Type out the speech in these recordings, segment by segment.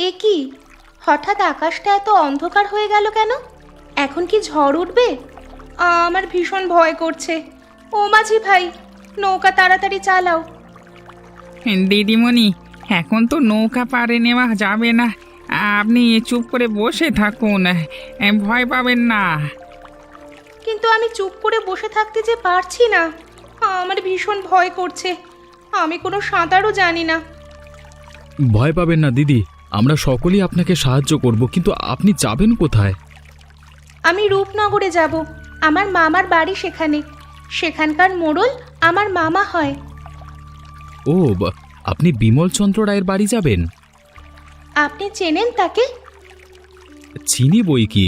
এ কি, হঠাৎ আকাশটা এত অন্ধকার হয়ে গেল কেন? এখন কি ঝড় উঠবে? আমার ভীষণ ভয় করছে। ও মাঝি ভাই, নৌকা তাড়াতাড়ি চালাও। দিদিমণি, এখন তো নৌকা পাড়ে নেওয়া যাবে না। আপনি চুপ করে বসে থাকুন, ভয় পাবেন না। কিন্তু আমি চুপ করে বসে থাকতে যে পারছি না। আমার ভীষণ ভয় করছে। আমি কোনো সাঁতারও জানি না। ভয় পাবেন না দিদি, আমরা সকলেই আপনাকে সাহায্য করব, কিন্তু আপনি যাবেন কোথায়? আমি রূপনগরে যাব। আমার মামার বাড়ি সেখানে। সেখানকার মোড়ল আমার মামা হয়। ও, আপনি বিমলচন্দ্র রায়ের বাড়ি যাবেন? আপনি চেনেন তাকে? চিনি বই কি,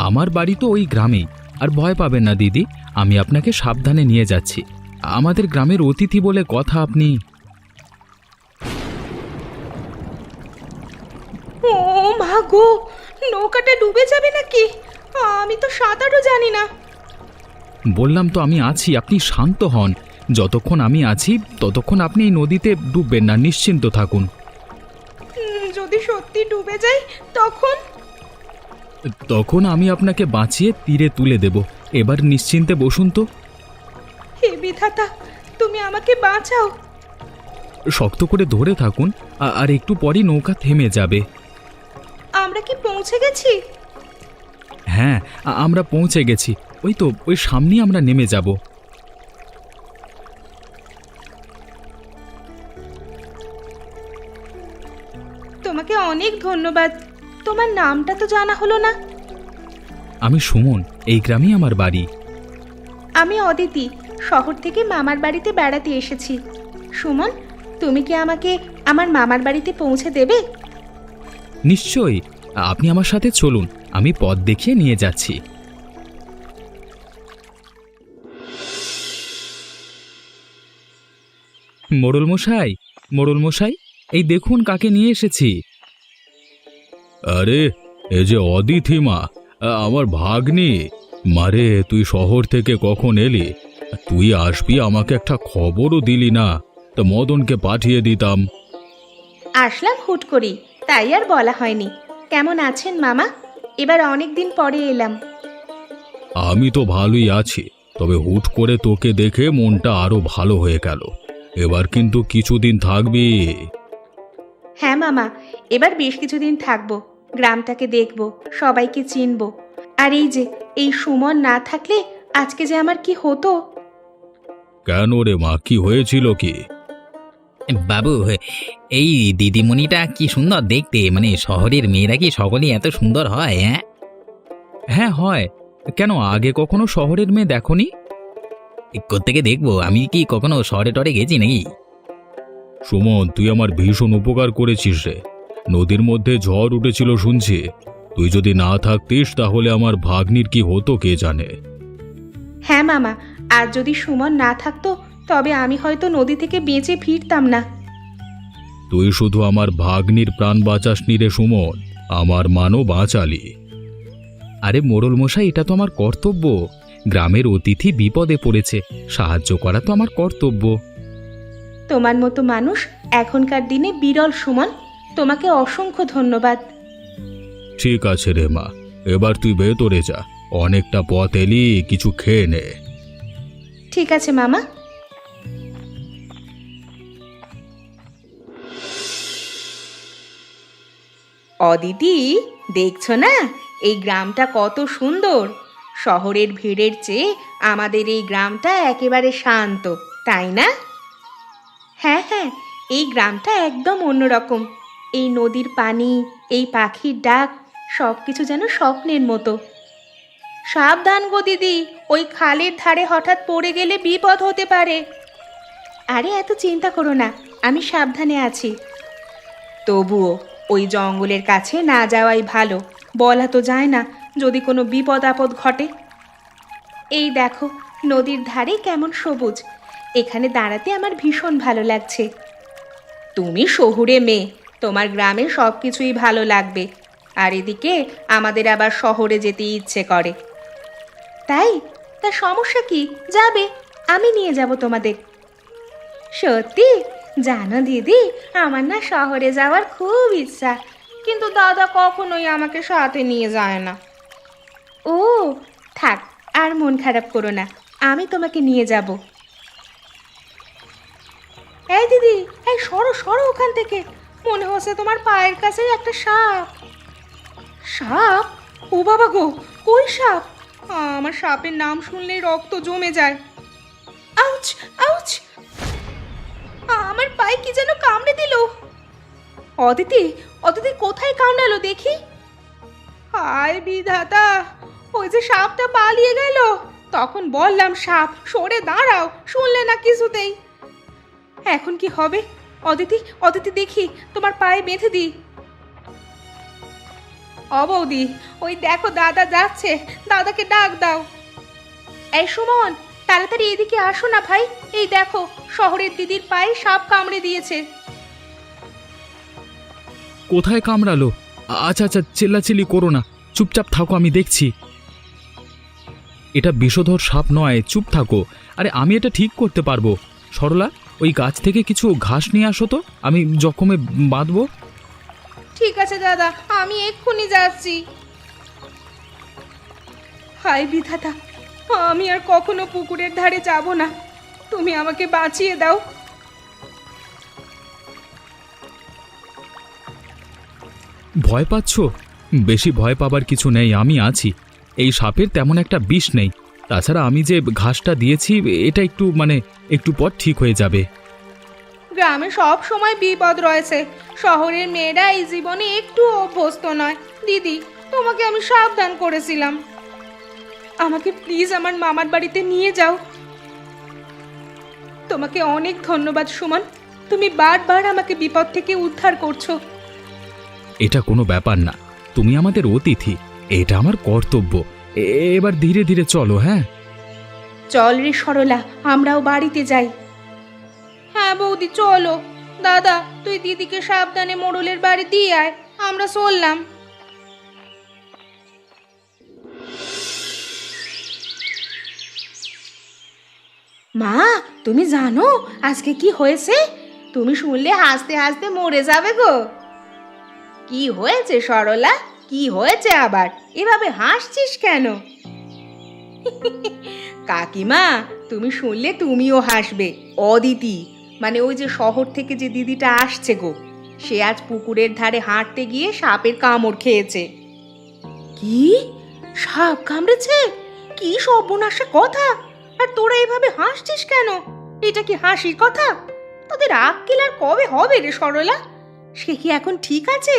আমার বাড়ি তো ওই গ্রামেই। আর ভয় পাবেন না দিদি, আমি আপনাকে সাবধানে নিয়ে যাচ্ছি। আমাদের গ্রামের অতিথি বলে কথা আপনি। ও মা গো, নৌকাটা ডুবে যাবে নাকি? আমি তো সাঁতারও জানি না। বললাম তো আমি আছি, আপনি শান্ত হন। যতক্ষণ আমি আছি ততক্ষণ আপনি এই নদীতে ডুববেন না, নিশ্চিন্ত থাকুন। যদি সত্যি ডুবে যাই তখন? তখন আমি আপনাকে বাঁচিয়ে তীরে তুলে দেব। এবার নিশ্চিন্তে বসুন তো। হে বিধাতা, তুমি আমাকে বাঁচাও। শক্ত করে ধরে থাকুন, আর একটু পরই নৌকা থেমে যাবে। আমরা কি পৌঁছে গেছি? হ্যাঁ, আমরা পৌঁছে গেছি। ওই তো ওই সামনেই আমরা নেমে যাব। তোমাকে অনেক ধন্যবাদ। তোমার নামটা তো জানা হলো না। আমি সুমন, এই গ্রামেই আমার বাড়ি। আমি অদিতি, শহর থেকে মামার বাড়িতে বেড়াতে এসেছি। সুমন, তুমি কি আমাকে আমার মামার বাড়িতে পৌঁছে দেবে? নিশ্চয়ই, আপনি আমার সাথে চলুন, আমি পথ দেখিয়ে নিয়ে যাচ্ছি। মোড়ল মশাই, মোড়ল মশাই, এই দেখুন কাকে নিয়ে এসেছি। আরে, এ যে অদিতি মা, আমার ভাগ্নি। মারে, তুই শহর থেকে কখন এলি? তুই আসবি আমাকে একটা খবরও দিলি না, তো মদনকে পাঠিয়ে দিতাম। আসলাম হুট করেই, তাই আর বলা হয়নি। কেমন আছেন মামা? এবার অনেক দিন পরে এলাম। আমি তো ভালোই আছি, তবে হুট করে তোকে দেখে মনটা আরো ভালো হয়ে গেল। এবার কিন্তু কিছুদিন থাকবি। হ্যাঁ মামা, এবার বেশ কিছুদিন থাকবো। গ্রামটাকে দেখবো, সবাইকে চিনবো। আর এই যে এই সুমন না থাকলে আজকে যে আমার কি হতো। কেন রে মা, কি হয়েছিল কি? বাবু, এই দিদিমণিটা কি সুন্দর দেখতে। মানে শহরের মেয়েরা কি সকলেই এত সুন্দর হয়? হ্যাঁ হ্যাঁ হয়। কেন, আগে কখনো শহরের মেয়ে দেখনি? কোত্থেকে দেখবো? আমি কি কখনো শহরে টরে গেছি নাকি? সুমন, তুই আমার ভীষণ উপকার করেছিস রে। নদীর মধ্যে ঝড় উঠেছিল শুনছি। তুই যদি না থাকতিস তাহলে আমার ভাগ্নির কি হতো কে জানে। হ্যাঁ মামা, আর যদি সুমন না থাকতো তবে আমি হয়তো নদী থেকে বেঁচে ফিরতাম না। তুই শুধু আমার ভাগ্নির প্রাণ বাঁচাসনি রে সুমন, আমার মানও বাঁচালি। আরে মোড়ল মশাই, এটা তো আমার কর্তব্য। গ্রামের অতিথি বিপদে পড়েছে, সাহায্য করা তো আমার কর্তব্য। তোমার মতো মানুষ এখনকার দিনে বিরল সুমন। তোমাকে অসংখ্য ধন্যবাদ। ঠিক আছে রে মা, এবার তুই ভেতরে যা। অনেকটা পথ এলি, কিছু খেয়ে নে। ঠিক আছে মামা। অদিতি, দেখছো না এই গ্রামটা কত সুন্দর? শহরের ভিড়ের চেয়ে আমাদের এই গ্রামটা একেবারে শান্ত, তাই না? হ্যাঁ হ্যাঁ, এই গ্রামটা একদম অন্যরকম। এই নদীর পানি, এই পাখির ডাক, সব কিছু যেন স্বপ্নের মতো। সাবধান গো দিদি, ওই খালের ধারে হঠাৎ পড়ে গেলে বিপদ হতে পারে। আরে এত চিন্তা করো না, আমি সাবধানে আছি। তবুও ওই জঙ্গলের কাছে না যাওয়াই ভালো। বলা তো যায় না যদি কোনো বিপদ আপদ ঘটে। এই দেখো নদীর ধারে কেমন সবুজ। এখানে দাঁড়াতে আমার ভীষণ ভালো লাগছে। তুমি শহুরে মেয়ে, তোমার গ্রামে সব কিছুই ভালো লাগবে। আর এদিকে আমাদের আবার শহরে যেতে ইচ্ছে করে। তাই? তা সমস্যা কি? যাবে, আমি নিয়ে যাব তোমাদের। সত্যি? জানো দিদি, আমার না শহরে যাওয়ার খুব ইচ্ছা। কিন্তু দাদা কখনোই আমাকে সাথে নিয়ে যায় না। ও থাক, আর মন খারাপ করো না, আমি তোমাকে নিয়ে যাব। এই দিদি, এই সরো সরো ওখান থেকে, মনে হচ্ছে তোমার পায়ের কাছে একটা সাপ। সাপ? ও বাবা গো, কই সাপ? আমার সাপের নাম শুনলেই রক্ত জমে যায়। আউচ আউচ, আমার পায়ে কি যেন কামড়ে দিল। অদিতি, অদিতি কোথায় কামড়ালো দেখি। হায় বিধাতা, ওই যে সাপটা পালিয়ে গেল। তখন বললাম সাপ, সরে দাঁড়াও, শুনলে না কিছুতেই। এখন কি হবে? অদিতি, অদিতি দেখি তোমার পায়ে বেঁধে দিই। ও বৌদি, ওই দেখো দাদা যাচ্ছে, দাদাকে ডাক দাও। এই সুমন, তাড়াতাড়ি এদিকে আসো না ভাই, এই দেখো শহরের দিদির পায়ে সাপ কামড়ে দিয়েছে। কোথায় কামড়ালো? আচ্ছা আচ্ছা, চিল্লাচিল্লি করো না, চুপচাপ থাকো, আমি দেখছি। এটা বিষধর সাপ নয়, চুপ থাকো। আরে আমি এটা ঠিক করতে পারবো। সরলা, ওই গাছ থেকে কিছু ঘাস নিয়ে আসো তো, আমি জখমে বাঁধবো। ঠিক আছে দাদা, আমি এক্ষুনি যাচ্ছি। হায় বিধাতা, আমি আর কখনো পুকুরের ধারে যাব না, তুমি আমাকে বাঁচিয়ে দাও। ভয় পাচ্ছ? বেশি ভয় পাবার কিছু নেই, আমি আছি। এই সাপের তেমন একটা বিষ নেই। তাছাড়া আমি যে ঘাসটা দিয়েছি, এটা একটু পর ঠিক হয়ে যাবে। গ্রামে সব সময় বিপদ রয়েছে, শহরের মেয়েরা এই জীবনে একটু অভ্যস্ত নয়। দিদি, তোমাকে আমি সাবধান করেছিলাম, আমাকে প্লিজ আমার মামার বাড়িতে নিয়ে যাও। তোমাকে অনেক ধন্যবাদ সুমন, তুমি বারবার আমাকে বিপদ থেকে উদ্ধার করছো। এটা কোনো ব্যাপার না, তুমি আমাদের অতিথি, এটা আমার কর্তব্য। এবার ধীরে ধীরে চলো। হ্যাঁ চল রে সরলা, আমরাও বাড়িতে যাই। হ্যাঁ বৌদি চলো। দাদা, তুই দিদিকে সাবধানে মোড়লের বাড়ি দিয়ে আয়, আমরা চললাম। মা, তুমি জানো আজকে কি হয়েছে? তুমি শুনলে হাসতে হাসতে মরে যাবে গো। কি হয়েছে সরলা, কি হয়েছে আবার? এভাবে হাসছিস কেন? কাকিমা, তুমি শুনলে তুমিও হাসবে। অদিতি, মানে ওই যে শহর থেকে যে দিদিটা আসছে গো, সে আজ পুকুরের ধারে হাঁটতে গিয়ে সাপের কামড় খেয়েছে। কি? সাপ কামড়েছে? কি সর্বনাশা কথা! আর তোরা এভাবে হাসছিস কেন? এটা কি হাসির কথা? তোদের আক্কেল আর কবে হবে রে সরলা? সে কি এখন ঠিক আছে?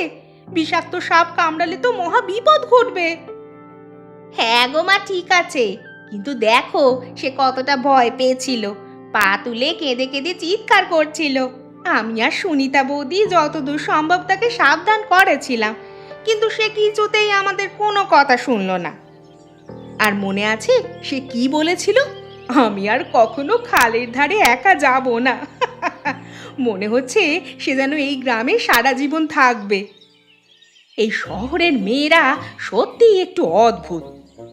বিষাক্ত সাপ কামড়ালে তো মহা বিপদ ঘটবে। হ্যাঁ গো মা, ঠিক আছে, কিন্তু দেখো সে কতটা ভয় পেয়েছিল, পা তুলে কেঁদে কেঁদে চিৎকার করছিল। আমি আর সুনিতা বৌদি যতদূর সম্ভব তাকে সাবধান করেছিলাম, কিন্তু সে কিছুতেই আমাদের কোনো কথা শুনলো না। আর মনে আছে সে কি বলেছিল? আমি আর কখনো খালের ধারে একা যাব না। মনে হচ্ছে সে যেন এই গ্রামে সারা জীবন থাকবে। এই শহরের মেয়েরা সত্যিই একটু অদ্ভুত,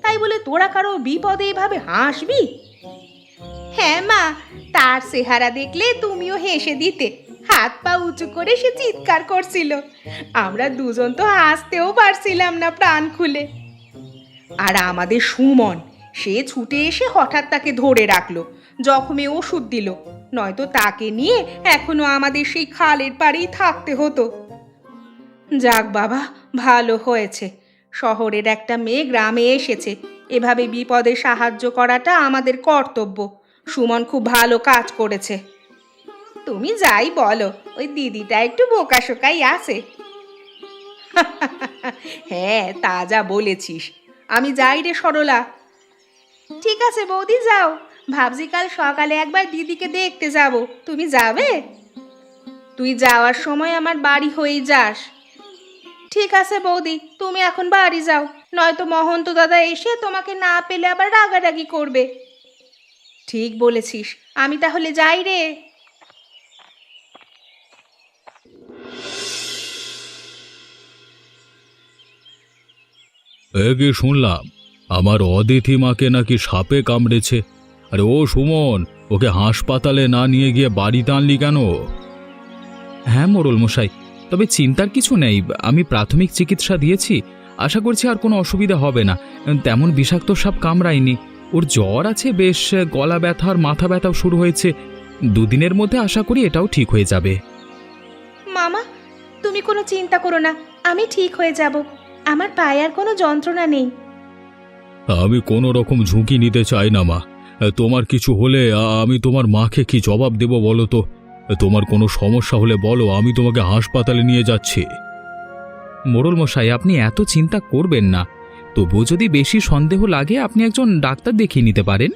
তাই বলে তোরা কারো বিপদে এভাবে হাসবি? হ্যাঁ মা, তার চেহারা দেখলে তুমিও হেসে দিতে। হাত পা উঁচু করে সে চিৎকার করছিল, আমরা দুজন তো হাসতেও পারছিলাম না প্রাণ খুলে। আর আমাদের সুমন, সে ছুটে এসে হঠাৎ তাকে ধরে রাখলো, জখমে ওষুধ দিল, নয়তো তাকে নিয়ে এখনো আমাদের সেই খালের পাড়েই থাকতে হতো। যাক বাবা, ভালো হয়েছে শহরের একটা মেয়ে গ্রামে এসেছে, এভাবে বিপদে সাহায্য করাটা আমাদের কর্তব্য। সুমন খুব ভালো কাজ করেছে। তুমি যাই বলো, ওই দিদিটা একটু বোকাশোকাই আছে। হ্যাঁ, তা যা বলেছিস। আমি যাই রে সরলা। ঠিক আছে বৌদি, যাও। ভাবছি কাল সকালে একবার দিদিকে দেখতে যাব, তুমি যাবে? তুই যাওয়ার সময় আমার বাড়ি হয়েই যাস। ঠিক আছে বৌদি, তুমি এখন বাড়ি যাও, নয়তো মহন্ত দাদা এসে তোমাকে না পেলে আবার রাগারাগি করবে। ঠিক বলেছিস, আমি তাহলে যাই রে। কি শুনলাম, আমার অতিথি মাকে নাকি সাপে কামড়েছে? আরে ও সুমন, ওকে হাসপাতালে না নিয়ে গিয়ে বাড়িতে আনলি কেন? হ্যাঁ মোড়ল মশাই, তবে চিন্তার কিছু নেই, আমি প্রাথমিক চিকিৎসা দিয়েছি, আশা করছি আর কোনো অসুবিধা হবে না। তেমন বিষাক্ত সাপ কামড়ায়নি। ওর জ্বর আছে বেশ, গলা ব্যথা আর মাথা ব্যথাও শুরু হয়েছে। দুদিনের মধ্যে আশা করি এটাও ঠিক হয়ে যাবে। মামা, তুমি কোনো চিন্তা করো না, আমি ঠিক হয়ে যাব। আমার পায়ে আর কোনো যন্ত্রণা নেই। আমি কোনো রকম ঝুঁকি নিতে চাই না মা। তোমার কিছু হলে আমি তোমার মাকে কি জবাব দেব বলো তো? তোমার কোনো সমস্যা হলে বলো, আমি তোমাকে হাসপাতালে নিয়ে যাচ্ছি। মোড়ল মশাই, আপনি এত চিন্তা করবেন না। তবুও যদি বেশি সন্দেহ লাগে আপনি একজন ডাক্তার দেখিয়ে নিতে পারেন।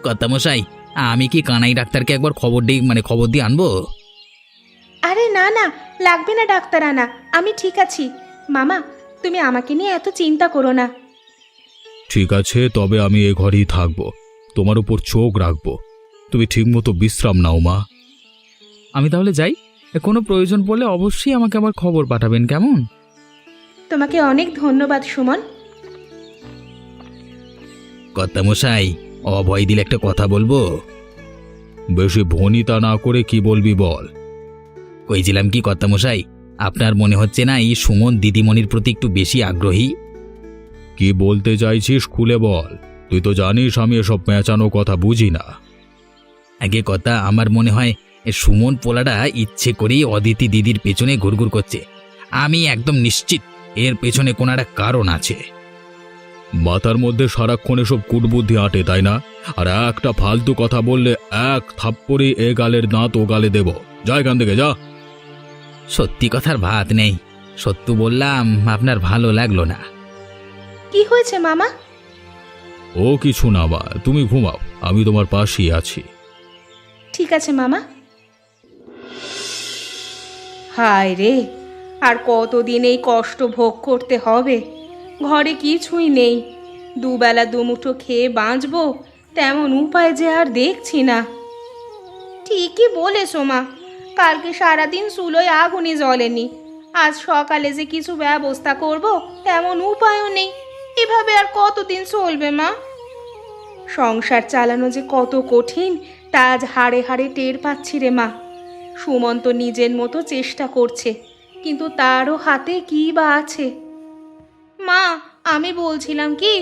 কর্তামশাই, আমি কি কানাই ডাক্তারকে একবার খবর দিয়ে আনবো? আরে না না, লাগবে না ডাক্তার আনা, আমি ঠিক আছি। মামা, তুমি আমাকে নিয়ে এত চিন্তা করো না। ঠিক আছে, তবে আমি এ ঘরেই থাকবো, তোমার উপর চোখ রাখবো। তুমি ঠিকমতো বিশ্রাম নাও মা। আমি তাহলে যাই, কোনো প্রয়োজন পড়লে অবশ্যই আমাকে আবার খবর পাঠাবেন, কেমন? তোমাকে অনেক ধন্যবাদ সুমন। কর্তামশাই, অভয় দিলে একটা কথা বলবো। বেশি ভনিতা না করে কি বলবি বল। কইছিলাম কি কর্তামশাই, আপনার মনে হচ্ছে না এই সুমন দিদিমণির প্রতি একটু বেশি আগ্রহী? কি বলতে চাইছিস খুলে বল। তুই তো জানিস আমি এসব পেঁচানো কথা বুঝি না। আগে কথা, আমার মনে হয় এ সুমন পোলাটা ইচ্ছে করেই অদিতি দিদির পেছনে ঘুরঘুর করছে। আমি একদম নিশ্চিত এর পেছনে কোনো একটা কারণ আছে। মাথার মধ্যে সারাক্ষণ এসব কুটবুদ্ধি আটে, তাই না? আর একটা ফালতু কথা বললে এক থাপ্পড়ে এ গালের দাঁত ও গালে দেব। যা এখান থেকে, যা। সত্যি কথার ভাত নেই, সত্য বললাম, আপনার ভালো লাগলো না। কি হয়েছে মামা? ও কিছু না মা, তুমি ঘুমাও, আমি তোমার পাশেই আছি। ঠিক আছে মামা। হায় রে, আর কতদিন এই কষ্ট ভোগ করতে হবে? ঘরে কিছুই নেই, দুবেলা দুমুঠো খেয়ে বাঁচবো তেমন উপায় যে আর দেখছি না। ঠিকই বলেছো মা, কালকে সারাদিন চুলোয় আগুনই জ্বলেনি। আজ সকালে যে কিছু ব্যবস্থা করব তেমন উপায়ও নেই। এভাবে আর কতদিন চলবে মা? সংসার চালানো যে কত কঠিন তা আজ হাড়ে হাড়ে টের পাচ্ছি রে মা। সুমন্ত নিজের মতো চেষ্টা করছে, কিন্তু তারও হাতে কী বা আছে। মা, আমি বলছিলাম কি,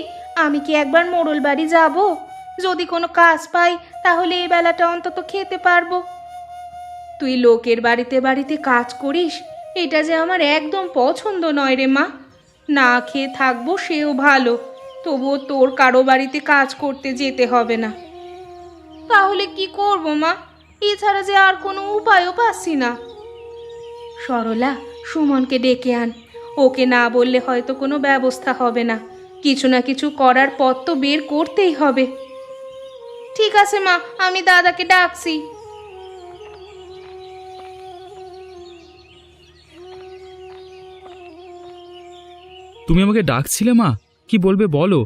আমি কি একবার মোড়ল বাড়ি যাব? যদি কোনো কাজ পাই তাহলে এই বেলাটা অন্তত খেতে পারবো। তুই লোকের বাড়িতে বাড়িতে কাজ করিস, এটা যে আমার একদম পছন্দ নয় রে মা। না খেয়ে থাকবো সেও ভালো, তবুও তোর কারো বাড়িতে কাজ করতে যেতে হবে না। তাহলে কি করব মা? এছাড়া যে আর কোনো উপায়ও পাচ্ছি না। সরলা, সুমনকে ডেকে আন। ওকে না বললে হয়তো কোনো ব্যবস্থা হবে না। কিছু না কিছু করার পথ তো বের করতেই হবে। ঠিক আছে মা, আমি দাদাকে ডাকছি। তুমি আমাকে ডাকছিলে মা? কি বলবে বলো,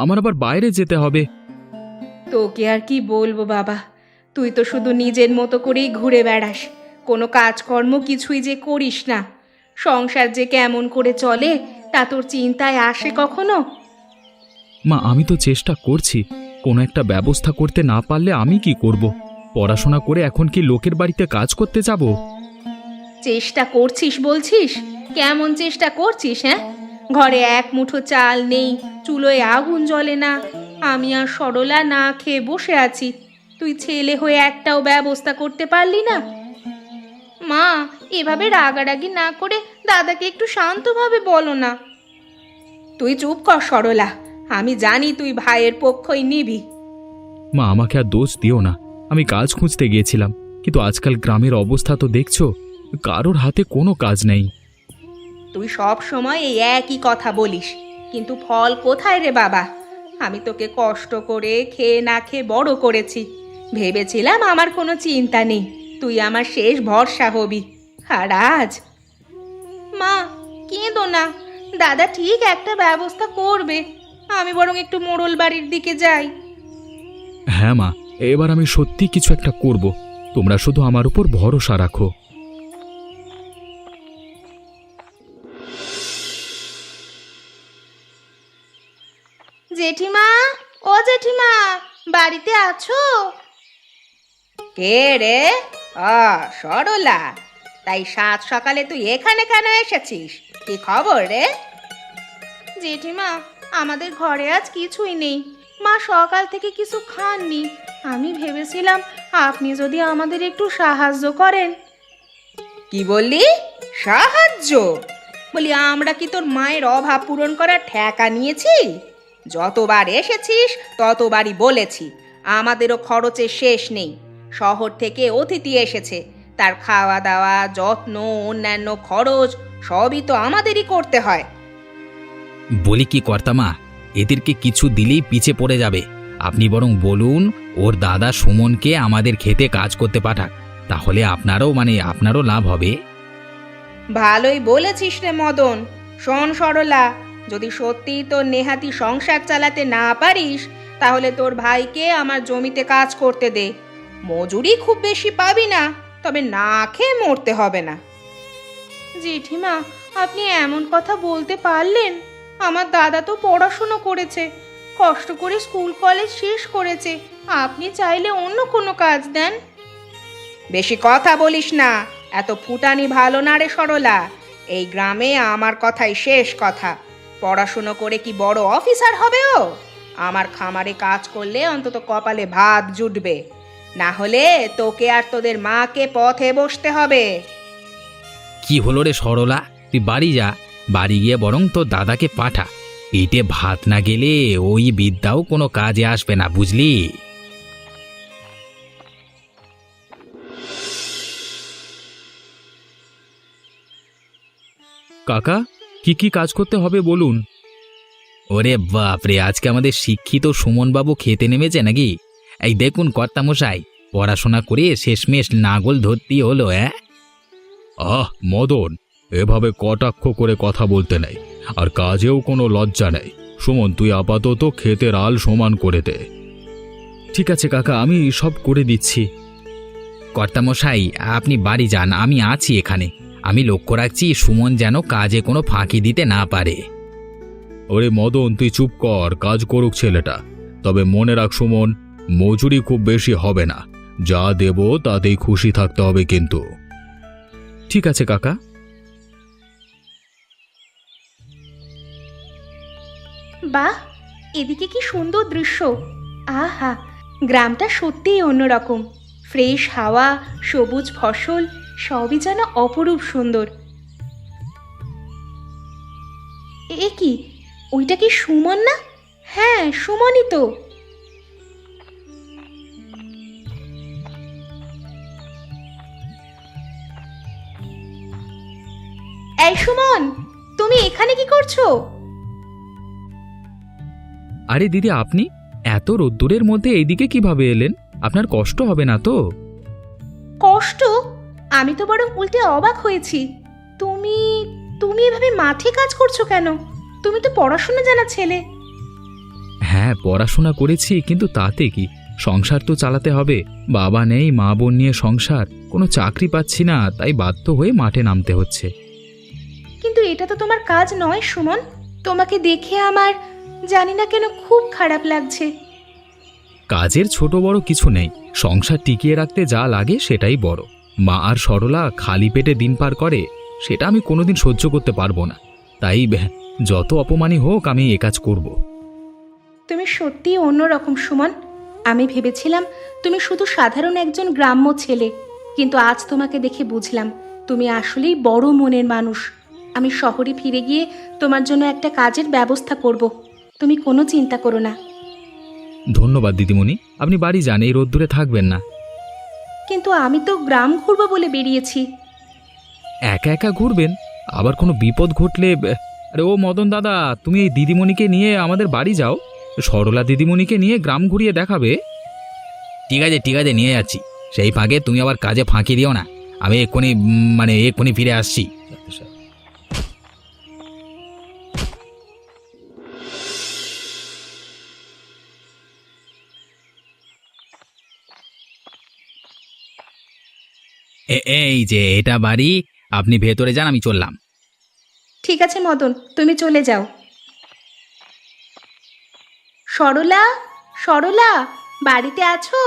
আমার আবার বাইরে যেতে হবে। তোকে আর কি বলবো বাবা, তুই তো শুধু নিজের মতো করেই ঘুরে বেড়াস, কোনো কাজকর্ম কিছুই যে করিস না। সংসার যে কেমন করে চলে তা তোর চিন্তায় আসে কখনো? মা, আমি তো চেষ্টা করছি, কোনো একটা ব্যবস্থা করতে না পারলে আমি কি করব? পড়াশোনা করে এখন কি লোকের বাড়িতে কাজ করতে যাব? চেষ্টা করছিস বলছিস? কেমন চেষ্টা করছিস? হ্যাঁ, ঘরে এক মুঠো চাল নেই, চুলোয় আগুন জ্বলে না, আমি আর সরলা না খেয়ে বসে আছি। তুই ছেলে হয়ে একটাও ব্যবস্থা করতে পারলি না? মা, এভাবে রাগারাগি না করে দাদাকে একটু শান্তভাবে বলো না। তুই চুপ কর সরলা, আমি জানি তুই ভাইয়ের পক্ষই নিবি। মা, আমাকে আর দোষ দিও না। আমি কাজ খুঁজতে গিয়েছিলাম, কিন্তু আজকাল গ্রামের অবস্থা তো দেখছো, কারোর হাতে কোনো কাজ নেই। তুই সব সময় এই একই কথা বলিস, কিন্তু ফল কোথায় রে বাবা? আমি তোকে কষ্ট করে খেয়ে না খেয়ে বড় করেছি, ভেবেছিলাম আমার কোনো চিন্তা নেই, তুই আমার শেষ ভরসা হবি। আর আজ? মা, কেঁদো না, দাদা ঠিক একটা ব্যবস্থা করবে। আমি বরং একটু মোড়ল বাড়ির দিকে যাই। হ্যাঁ মা, এবার আমি সত্যি কিছু একটা করব, তোমরা শুধু আমার উপর ভরসা রাখো। জেঠিমা, ও জেঠিমা, বাড়িতে আছো? কে রে? সরলা, তাই সাত সকালে তুই এখানে কেন এসেছিস? কি খবর রে? জেঠিমা, আমাদের ঘরে আজ কিছুই নেই। মা সকাল থেকে কিছু খাননি। আমি ভেবেছিলাম আপনি যদি আমাদের একটু সাহায্য করেন। কি বললি? সাহায্য? বলি আমরা কি তোর মায়ের অভাব পূরণ করার ঠেকা নিয়েছি? যতবার এসেছিস ততবারই বলেছি আমাদেরও খরচের শেষ নেই। শহর থেকে অতিথি এসেছে, তার খাওয়া দাওয়া, যত্ন, অন্যান্য খরচ সবই তো আমাদেরই করতে হয়। বলি কি কর্তামা, এদেরকে কিছু দিলেই পিছে পড়ে যাবে। আপনি বরং বলুন ওর দাদা সুমনকে আমাদের খেতে কাজ করতে পাঠাক, তাহলে আপনারও লাভ হবে। ভালোই বলেছিস রে মদন। শোন সরলা, যদি সত্যি তোর নেহাতি সংসার চালাতে না পারিস তাহলে তোর ভাইকে আমার জমিতে কাজ করতে দে। মজুরি খুব বেশি পাবি না, তবে না খেয়ে মরতে হবে না। জেঠিমা, আপনি এমন কথা বলতে পারলেন? আমার দাদা তো পড়াশুনো করেছে, কষ্ট করে স্কুল কলেজ শেষ করেছে। আপনি চাইলে অন্য কোনো কাজ দেন। বেশি কথা বলিস না, এত ফুটানি ভালো না রে সরলা। এই গ্রামে আমার কথাই শেষ কথা। পড়াশুনো করে কি বড় অফিসার হবে ও? আমার খামারে কাজ করলে অন্তত কপালে ভাত জুটবে, না হলে তোকে আর তোদের মাকে পথে বসতে হবে। কি হলো রে সরলা, তুই বাড়ি যা, বাড়ি গিয়ে বরং তোর দাদাকে পাঠা। পেটে ভাত না গেলে ওই বিদ্যাও কোনো কাজে আসবে না, বুঝলি? কাকা, কি কি কাজ করতে হবে বলুন। ওরে বাপরে, আজকে আমাদের শিক্ষিত সুমনবাবু খেতে নেমেছে নাকি? এই দেখুন কর্তামশাই, পড়াশোনা করে শেষমেশ নাগল ধরতেই হলো। আহ মদন, এভাবে কটাক্ষ করে কথা বলতে নেই, আর কাজেও কোনো লজ্জা নেই। সুমন, তুই আপাতত ক্ষেতের আল সমান করে দে। ঠিক আছে কাকা, আমি সব করে দিচ্ছি। কর্তামশাই, আপনি বাড়ি যান, আমি আছি এখানে। আমি লক্ষ্য রাখছি সুমন যেন কাজে কোনো ফাঁকি দিতে না পারে। ওরে মদন, তুই চুপ কর, কাজ করুক ছেলেটা। তবে মনে রাখ সুমন, মজুরি খুব বেশি হবে না, যা দেব তাতেই খুশি থাকতে হবে কিন্তু। ঠিক আছে কাকা। বাহ, এদিকে কি সুন্দর দৃশ্য! আহা, গ্রামটা সত্যিই অন্যরকম। ফ্রেশ হাওয়া, সবুজ ফসল, সবই যেন অপরূপ সুন্দর। এ কি, ওইটা কি সুমন না? হ্যাঁ, সুমনই তো। এই সুমন, তুমি এখানে কি করছো? আরে দিদি, আপনি এত রোদ্দুরের মধ্যে এইদিকে কিভাবে এলেন? আপনার কষ্ট হবে না তো? কষ্ট? আমি তো বরং উল্টে অবাক হয়েছি। তুমি তুমি এভাবে মাঠে কাজ করছো কেন? তুমি তো পড়াশোনা জানা ছেলে। হ্যাঁ, পড়াশোনা করেছি, কিন্তু তাতে কি, সংসার তো চালাতে হবে। বাবা নেই, মা বোন নিয়ে সংসার, কোনো চাকরি পাচ্ছি না, তাই বাধ্য হয়ে মাঠে নামতে হচ্ছে। কিন্তু এটা তো তোমার কাজ নয় সুমন। তোমাকে দেখে আমার জানি না কেন খুব খারাপ লাগছে। কাজের ছোট বড় কিছু নেই, সংসার টিকিয়ে রাখতে যা লাগে সেটাই বড়। মা আর সরলা খালি পেটে দিন পার করে, সেটা আমি কোনোদিন সহ্য করতে পারবো না। তাই যত অপমানই হোক, আমি এ কাজ করব। তুমি সত্যিই অন্যরকম সুমন। আমি ভেবেছিলাম তুমি শুধু সাধারণ একজন গ্রাম্য ছেলে, কিন্তু আজ তোমাকে দেখে বুঝলাম তুমি আসলেই বড় মনের মানুষ। আমি শহরে ফিরে গিয়ে তোমার জন্য একটা কাজের ব্যবস্থা করব, তুমি কোনো চিন্তা করো না। ধন্যবাদ দিদিমণি, আপনি বাড়ি যান, এই রোদ্দুরে থাকবেন না। কিন্তু আমি তো গ্রাম ঘুরবো বলে বেরিয়েছি। একা একা ঘুরবেন? আবার কোনো বিপদ ঘটলে আরে ও মদন দাদা, তুমি এই দিদিমণিকে নিয়ে আমাদের বাড়ি যাও, সরলা দিদিমণিকে নিয়ে গ্রাম ঘুরিয়ে দেখাবে। ঠিক আছে ঠিক আছে, নিয়ে যাচ্ছি। সেই ফাঁকে তুমি আবার কাজে ফাঁকি দিও না। আমি এক্ষুনি ফিরে আসছি। এই যে এটা বাড়ি, আপনি ভেতরে যান, আমি চললাম। ঠিক আছে মদন, তুমি চলে যাও। সরলা, সরলা, বাড়িতে আছো?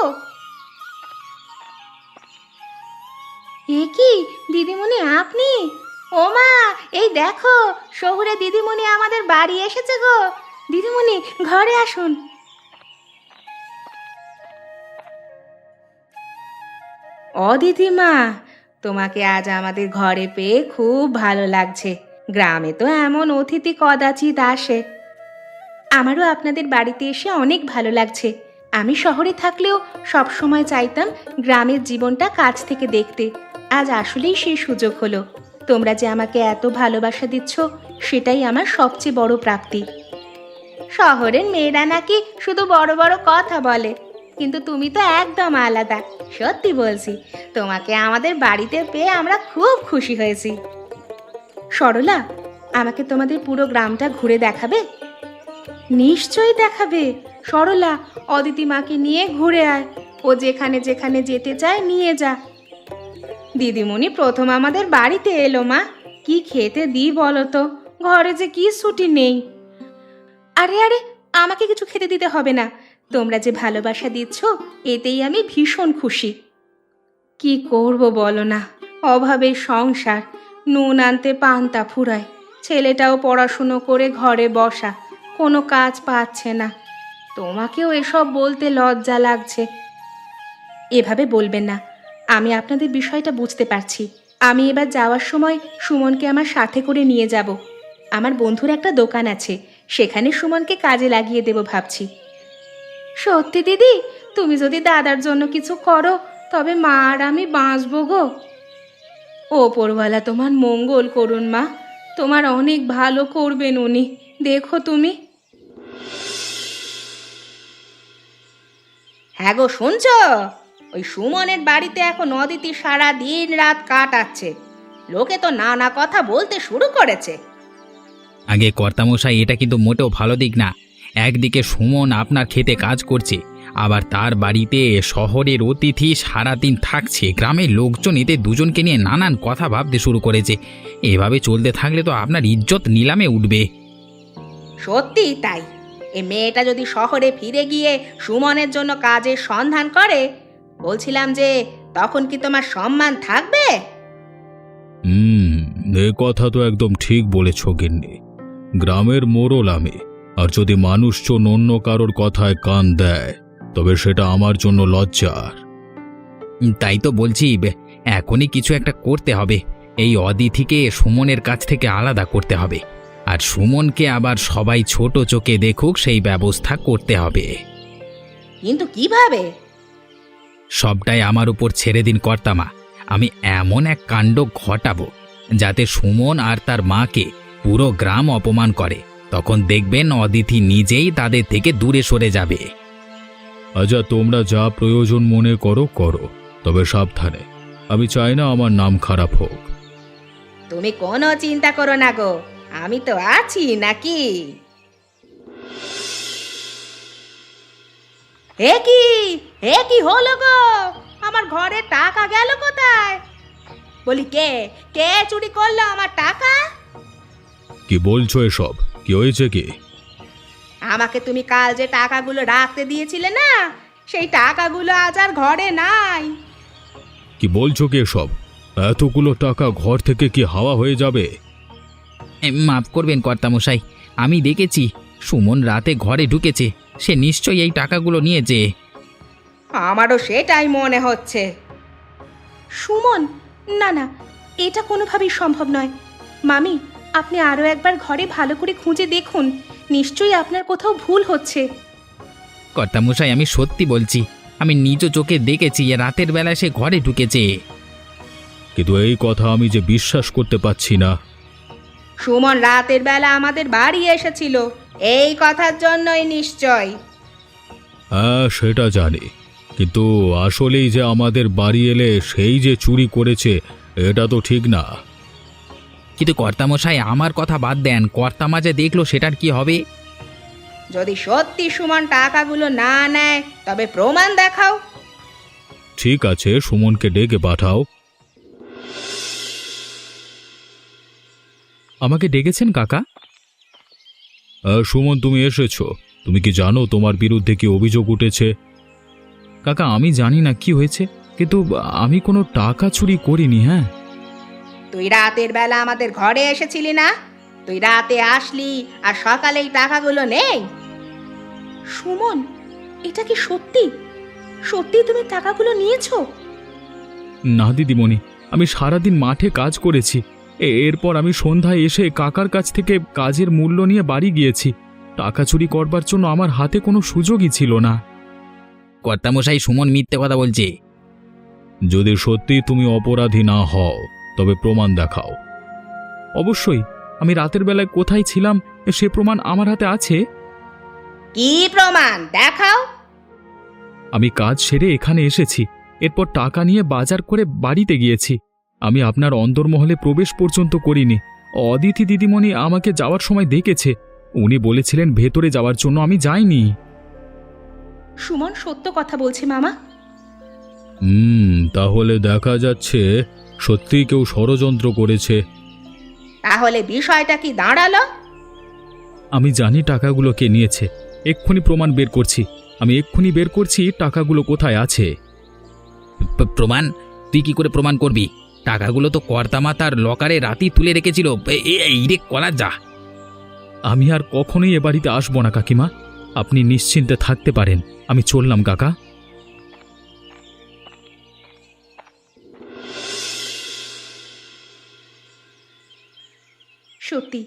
এ কি দিদিমণি আপনি? ও মা, এই দেখো শহুরে দিদিমণি আমাদের বাড়ি এসেছে গো। দিদিমণি ঘরে আসুন। ও দিদিমা, তোমাকে আজ আমাদের ঘরে পেয়ে খুব ভালো লাগছে। গ্রামে তো এমন অতিথি কদাচিৎ আসে। আমারও আপনাদের বাড়িতে এসে অনেক ভালো লাগছে। আমি শহরে থাকলেও সব সময় চাইতাম গ্রামের জীবনটা কাছ থেকে দেখতে। আজ আসলেই সেই সুযোগ হলো। তোমরা যে আমাকে এত ভালোবাসা দিচ্ছ, সেটাই আমার সবচেয়ে বড় প্রাপ্তি। শহরের মেয়েরা নাকি শুধু বড় বড় কথা বলে, কিন্তু তুমি তো একদম আলাদা। সত্যি বলছি, তোমাকে আমাদের বাড়িতে পেয়ে আমরা খুব খুশি হয়েছি। সরলা, আমাকে তোমাদের পুরো গ্রামটা ঘুরে দেখাবে? নিশ্চয়ই দেখাবে। সরলা, অদিতি মাকে নিয়ে ঘুরে আয়। ও যেখানে যেখানে যেতে চায় নিয়ে যা। দিদিমণি প্রথম আমাদের বাড়িতে এলো মা, কি খেতে দিই বলো তো? ঘরে যে কি ছুটি নেই। আরে আরে, আমাকে কিছু খেতে দিতে হবে না। তোমরা যে ভালোবাসা দিচ্ছ, এতেই আমি ভীষণ খুশি। কি করব বলো না, অভাবের সংসার। নুন আনতে পান্তা ফুরায়। ছেলেটাও পড়াশুনো করে ঘরে বসা, কোনো কাজ পাচ্ছে না। তোমাকেও এসব বলতে লজ্জা লাগছে। এভাবে বলবেন না, আমি আপনাদের বিষয়টা বুঝতে পারছি। আমি এবার যাওয়ার সময় সুমনকে আমার সাথে করে নিয়ে যাব। আমার বন্ধুর একটা দোকান আছে, সেখানে সুমনকে কাজে লাগিয়ে দেব ভাবছি। সত্যি দিদি, তুমি যদি দাদার জন্য কিছু করো, তবে মা আর আমি বাঁচবো গো। ওপরওয়ালা তোমার মঙ্গল করুন মা, তোমার অনেক ভালো করবেন উনি। দেখো তুমি। হ্যাঁ গো, শুনছ? ওই সুমনের বাড়িতে এখন অদিতি সারা দিন রাত কাটাচ্ছে। লোকে তো নানা কথা বলতে শুরু করেছে। আগে কর্তামশাই, এটা কিন্তু মোটেও ভালো দিক না। একদিকে সুমন আপনার খেতে কাজ করছে, আবার তার বাড়িতে শহরের অতিথি সারাদিন থাকছে। গ্রামের লোকজন এদের দুজনকে নিয়ে নানান কথা ভাবতে শুরু করেছে। এভাবে চলতে থাকলে তো আপনার ইজ্জত নিলামে উঠবে। সত্যি তাই। এ মেয়েটা যদি শহরে ফিরে গিয়ে সুমনের জন্য কাজের সন্ধান করে, বলছিলাম যে তখন কি তোমার সম্মান থাকবে? এ কথা তো একদম ঠিক বলেছ গিন্নি। গ্রামের মোড়ল আমি, আর যদি মানুষজন অন্য কারোর কথায় কান দেয়, তবে সেটা আমার জন্য লজ্জার। তাই তো বলছি, এখনই কিছু একটা করতে হবে। এই অদিতিকে সুমনের কাছ থেকে আলাদা করতে হবে, আর সুমনকে আবার সবাই ছোট চোখে দেখুক সেই ব্যবস্থা করতে হবে। কিন্তু কিভাবে? সবটাই আমার উপর ছেড়ে দিন কর্তামা। আমি এমন এক কাণ্ড ঘটাবো যাতে সুমন আর তার মাকে পুরো গ্রাম অপমান করে। তখন দেখবেন অদিতি নিজেই তাদের থেকে দূরে সরে যাবে। আচ্ছা, তোমরা যা প্রয়োজন মনে করো করো, তবে সাবধানে। আমি চাই না আমার নাম খারাপ হোক। তুমি কোনো চিন্তা করো না গো, আমি তো আছি নাকি। হে কি হলো গো? আমার ঘরে টাকা গেল কোথায়? বলি, কে কে চুরি করলো আমার টাকা? কি বলছো এসব? কি হয়েছে কি? আমাকে তুমি কাল যে টাকাগুলো রাখতে দিয়েছিলে না, সেই টাকাগুলো আজ আর ঘরে নাই। কি বলছো কি এসব? এতগুলো টাকা ঘর থেকে কি হাওয়া হয়ে যাবে? মাফ করবেন কর্তামশাই, আমি দেখেছি সুমন রাতে ঘরে ঢুকেছে। সে নিশ্চয়ই এই টাকাগুলো নিয়েছে। আমারও সেটাই মনে হচ্ছে। সুমন? না না, এটা কোনোভাবেই সম্ভব নয়। মামি, আপনি আরও একবার ঘরে ভালো করে খুঁজে দেখুন। নিশ্চয়ই আপনার কোথাও ভুল হচ্ছে। কর্তামশাই, আমি সত্যি বলছি, আমি নিজ চোখে দেখেছি রাতের বেলা সে ঘরে ঢুকেছে। কিন্তু এই কথা আমি যে বিশ্বাস করতে পারছি না। সুমন রাতের বেলা আমাদের বাড়ি এসেছিল, এই কথার জন্যই নিশ্চয়। হ্যাঁ, সেটা জানি, কিন্তু আসলেই যে আমাদের বাড়ি এলে সেই যে চুরি করেছে, এটা তো ঠিক না। কিন্তু কর্তামশাই, আমার কথা বাদ দেন, কর্তামা যে দেখলো সেটার কি হবে? যদি সত্যি সুমন টাকাগুলো না নেয়, তবে প্রমাণ দেখাও। ঠিক আছে, সুমনকে ডেকে পাঠাও। আমাকে ডেকেছেন কাকা? সুমন, তুমি এসেছো। তুমি কি জানো তোমার বিরুদ্ধে কি অভিযোগ উঠেছে? কাকা, আমি জানি না কি হয়েছে। কিন্তু আমি কোনো টাকা চুরি করিনি। হ্যাঁ, তুই রাতের বেলা আমাদের ঘরে এসেছিলি না? তুই রাতে আসলি আর সকালেই টাকাগুলো নেই। সুমন, এটা কি সত্যি? সত্যি তুমি টাকাগুলো নিয়েছো? না দিদিমণি, আমি সারাদিন মাঠে কাজ করেছি। এরপর আমি সন্ধ্যায় এসে কাকার কাছ থেকে কাজের মূল্য নিয়ে বাড়ি গিয়েছি। টাকা চুরি করবার জন্য আমার হাতে কোনো সুযোগই ছিল না। কর্তামশাই, সুমন মিথ্যে কথা বলছে। যদি সত্যি তুমি অপরাধী না হও তবে প্রমাণ দেখাও। অবশ্যই, আমি রাতের বেলায় কোথায় ছিলাম সে প্রমাণ আমার হাতে আছে। কি প্রমাণ দেখাও? আমি কাজ সেরে এখানে এসেছি, এরপর টাকা নিয়ে বাজার করে বাড়িতে গিয়েছি। আমি আপনার অন্দরমহলে প্রবেশ পর্যন্ত করিনি। অদিতি দিদিমণি আমাকে যাওয়ার সময় দেখেছে। উনি বলেছিলেন ভেতরে যাওয়ার জন্য, আমি যাইনি। সুমন সত্য কথা বলছে মামা। তাহলে দেখা যাচ্ছে সত্যি কেউ ষড়যন্ত্র করেছে। তাহলে বিষয়টা কি দাঁড়ালো? আমি জানি টাকাগুলো কে নিয়েছে। এক্ষুনি প্রমাণ বের করছি। আমি এক্ষুনি বের করছি টাকাগুলো কোথায় আছে। প্রমাণ? তুই কি করে প্রমাণ করবি? টাকাগুলো তো কর্তামা তার লকারে রাতেই তুলে রেখেছিল। এই রে করা যা। আমি আর কখনোই এ বাড়িতে আসবো না কাকিমা, আপনি নিশ্চিন্তে থাকতে পারেন। আমি চললাম কাকা। সত্যি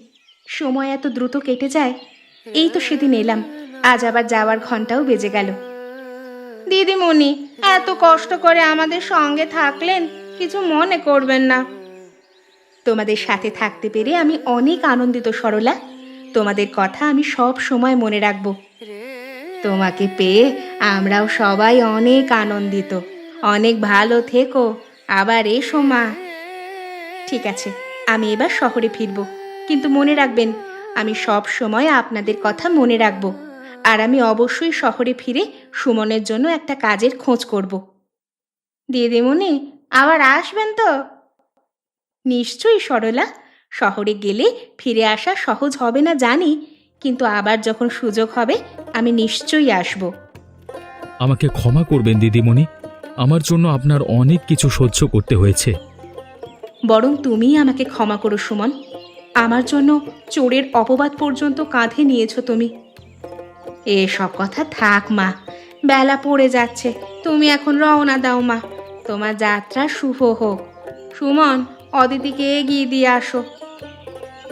সময় এত দ্রুত কেটে যায়। এই তো সেদিন এলাম, আজ আবার যাওয়ার ঘন্টাও বেজে গেল। দিদিমণি, এত কষ্ট করে আমাদের সঙ্গে থাকলেন, কিছু মনে করবেন না। তোমাদের সাথে থাকতে পেরে আমি অনেক আনন্দিত সরলা। তোমাদের কথা আমি সব সময় মনে রাখব। তোমাকে পেয়ে আমরাও সবাই অনেক আনন্দিত। অনেক ভালো থেকো, আবার এসো মা। ঠিক আছে, আমি এবার শহরে ফিরব, কিন্তু মনে রাখবেন আমি সব সময় আপনাদের কথা মনে রাখব। আর আমি অবশ্যই শহরে ফিরে সুমনের জন্য একটা কাজের খোঁজ করব। দিদিমণি, আবার আসবেন তো? নিশ্চয়ই সরলা। শহরে গেলে ফিরে আসা সহজ হবে না জানি, কিন্তু আবার যখন সুযোগ হবে আমি নিশ্চয়ই আসব। আমাকে ক্ষমা করবেন দিদিমণি, আমার জন্য আপনার অনেক কিছু সহ্য করতে হয়েছে। বরং তুমিই আমাকে ক্ষমা করো সুমন। আমার জন্য চোরের অপবাদ পর্যন্ত কাঁধে নিয়েছো তুমি। এসব কথা থাক মা, বেলা পড়ে যাচ্ছে। তুমি এখন রওনা দাও মা। তোমার যাত্রা শুভ হোক। সুমন, অদিতিকে এগিয়ে দিয়ে আসো।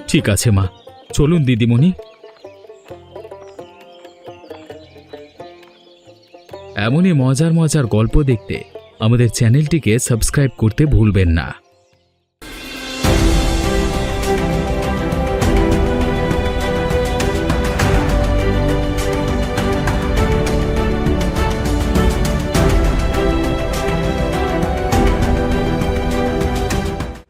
ঠিক আছে মা, চলুন দিদিমণি। এমনই মজার মজার গল্প দেখতে আমাদের চ্যানেলটিকে সাবস্ক্রাইব করতে ভুলবেন না।